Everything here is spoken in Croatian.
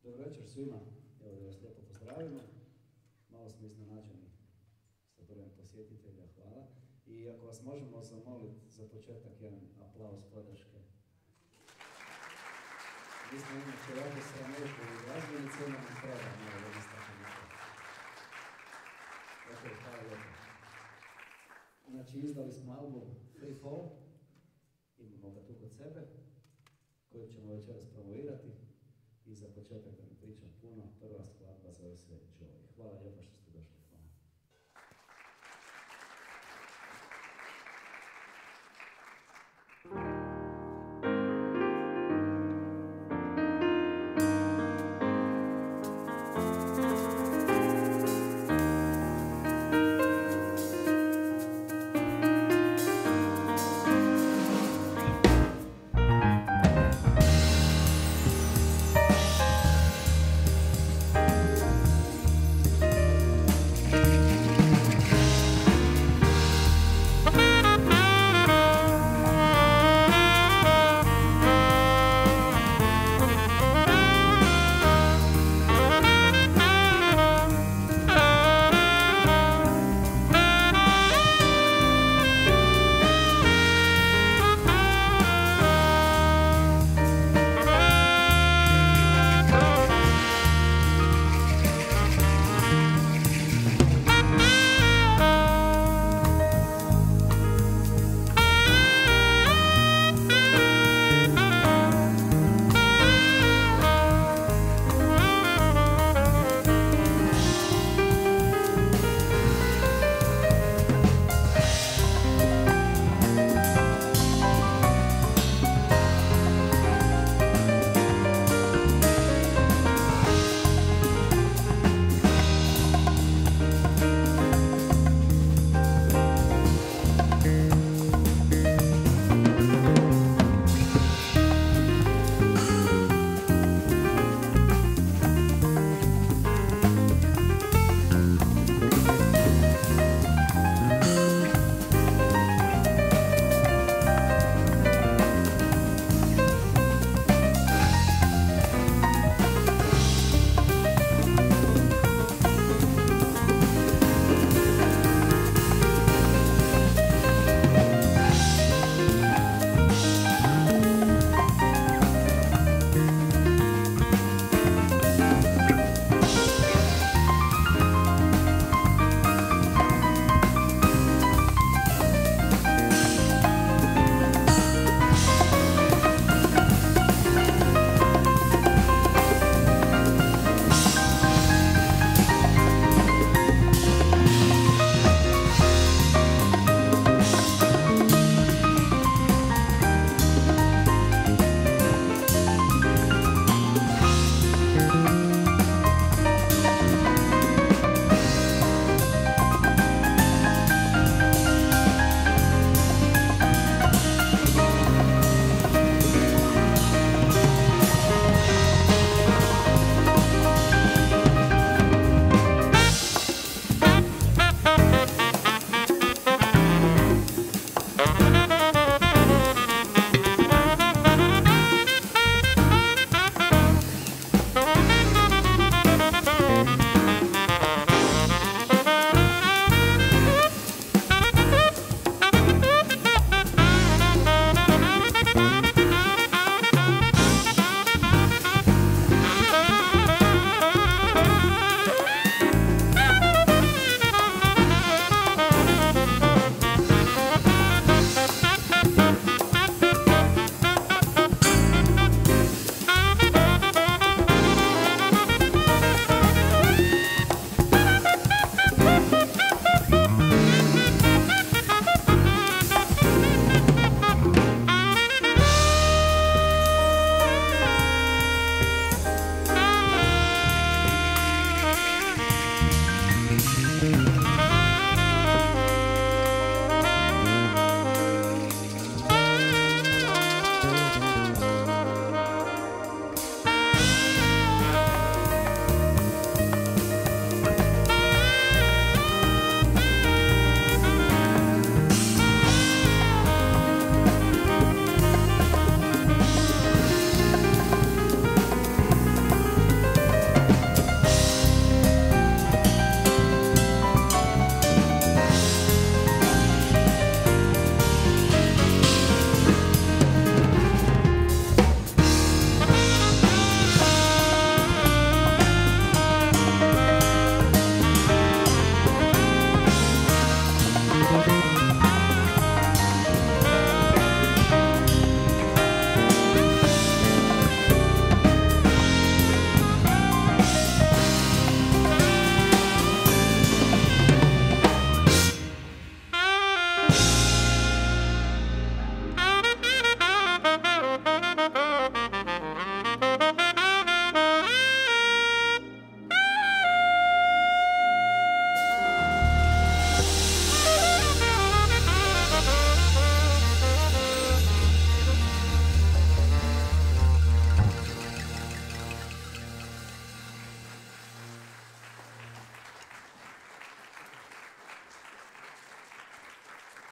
Dobro večer svima, evo da vas lijepo pozdravimo. Malo smo iznenađeni sa brojem posjetitelja, hvala. I ako vas možemo zamoliti za početak jedan aplauz podrške. Mi smo inače jako sramežni u glazbenici, imamo treba malo jednostavno. Ok, hvala lijepo. Znači, izdali smo album Free Fall, imamo ga tu kod sebe, kojeg ćemo večeras promovirati. I za početak da ne pričam puno, prva skladba zove se Joy. Hvala lijepo što ste